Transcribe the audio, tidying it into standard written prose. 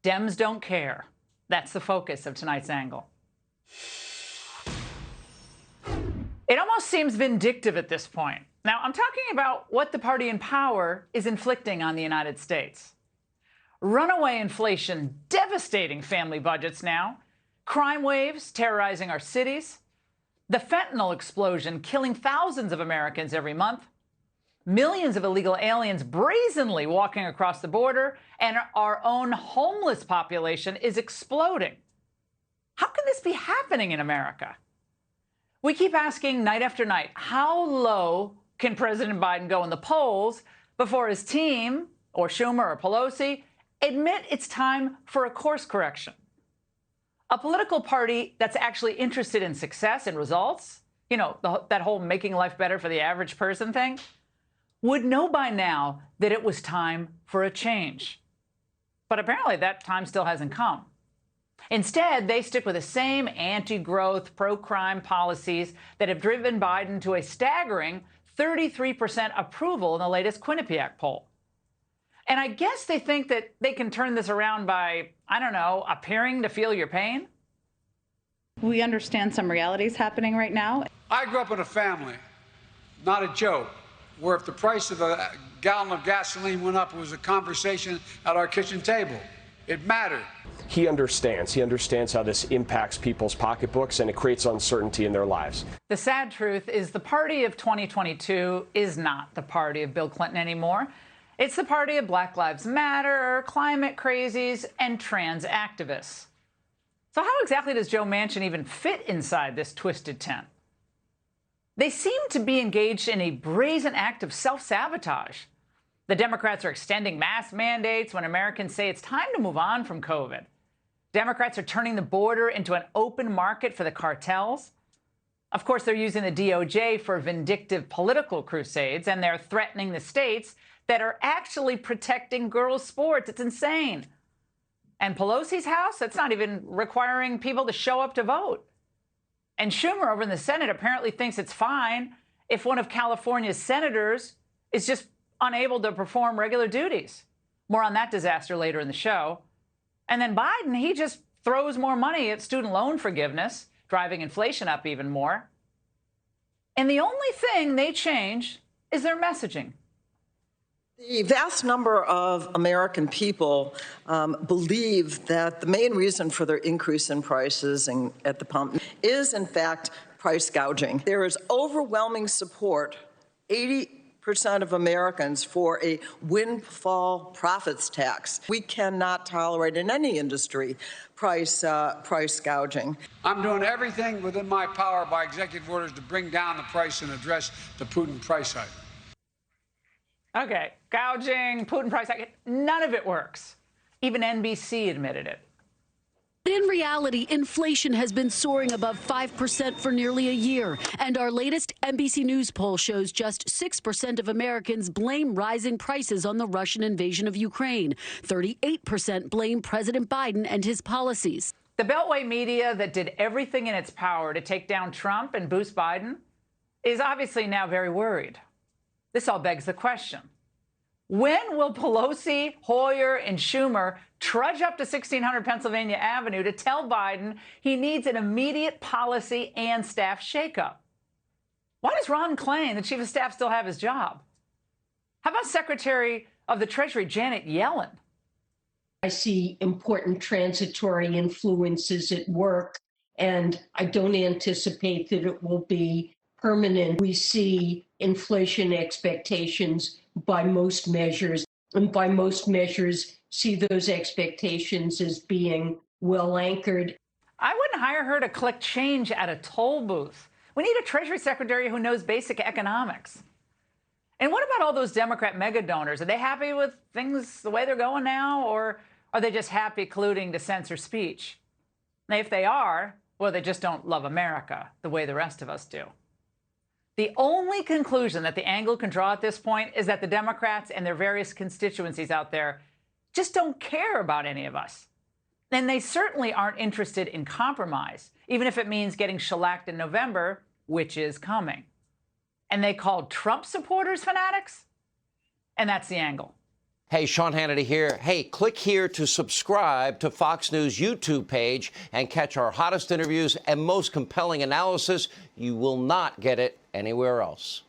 Dems don't care. That's the focus of tonight's angle. It almost seems vindictive at this point. Now, I'm talking about what the party in power is inflicting on the United States. Runaway inflation, devastating family budgets now, crime waves terrorizing our cities, the fentanyl explosion killing thousands of Americans every month, millions of illegal aliens brazenly walking across the border, and our own homeless population is exploding. How can this be happening in America? We keep asking night after night, how low can President Biden go in the polls before his team, or Schumer or Pelosi, admit it's time for a course correction? A political party that's actually interested in success and results, you know, that whole making life better for the average person thing, would know by now that it was time for a change. But apparently that time still hasn't come. Instead, they stick with the same anti-growth, pro-crime policies that have driven Biden to a staggering 33% approval in the latest Quinnipiac poll. And I guess they think that they can turn this around by, I don't know, appearing to feel your pain? We understand some realities happening right now. I grew up in a family, not a joke, where if the price of a gallon of gasoline went up, it was a conversation at our kitchen table. It mattered. He understands how this impacts people's pocketbooks, and it creates uncertainty in their lives. The sad truth is the party of 2022 is not the party of Bill Clinton anymore. It's the party of Black Lives Matter, climate crazies, and trans activists. So how exactly does Joe Manchin even fit inside this twisted tent? They seem to be engaged in a brazen act of self-sabotage. The Democrats are extending mask mandates when Americans say it's time to move on from COVID. Democrats are turning the border into an open market for the cartels. Of course, they're using the DOJ for vindictive political crusades, and they're threatening the states that are actually protecting girls' sports. It's insane. And Pelosi's house, that's not even requiring people to show up to vote. And Schumer over in the Senate apparently thinks it's fine if one of California's senators is just unable to perform regular duties. More on that disaster later in the show. And then Biden, he just throws more money at student loan forgiveness, driving inflation up even more. And the only thing they change is their messaging. The vast number of American people believe that the main reason for their increase in prices at the pump is, in fact, price gouging. There is overwhelming support, 80% of Americans, for a windfall profits tax. We cannot tolerate in any industry price gouging. I'm doing everything within my power by executive orders to bring down the price and address the Putin price hike. Okay, gouging, Putin price hike, none of it works. Even NBC admitted it. In reality, inflation has been soaring above 5% for nearly a year. And our latest NBC News poll shows just 6% of Americans blame rising prices on the Russian invasion of Ukraine. 38% blame President Biden and his policies. The Beltway media that did everything in its power to take down Trump and boost Biden is obviously now very worried. This all begs the question. When will Pelosi, Hoyer, and Schumer trudge up to 1600 Pennsylvania Avenue to tell Biden he needs an immediate policy and staff shakeup? Why does Ron Klain, the chief of staff, still have his job? How about Secretary of the Treasury Janet Yellen? I see important transitory influences at work, and I don't anticipate that it will be permanent. We see inflation expectations by most measures, and by most measures see those expectations as being well anchored. I wouldn't hire her to collect change at a toll booth. We need a Treasury Secretary who knows basic economics. And what about all those Democrat mega donors? Are they happy with things the way they're going now, or are they just happy colluding to censor speech? And if they are, well, they just don't love America the way the rest of us do. The only conclusion that the angle can draw at this point is that the Democrats and their various constituencies out there just don't care about any of us. And they certainly aren't interested in compromise, even if it means getting shellacked in November, which is coming. And they called Trump supporters fanatics? And that's the angle. Hey, Sean Hannity here. Hey, click here to subscribe to Fox News YouTube page and catch our hottest interviews and most compelling analysis. You will not get it anywhere else.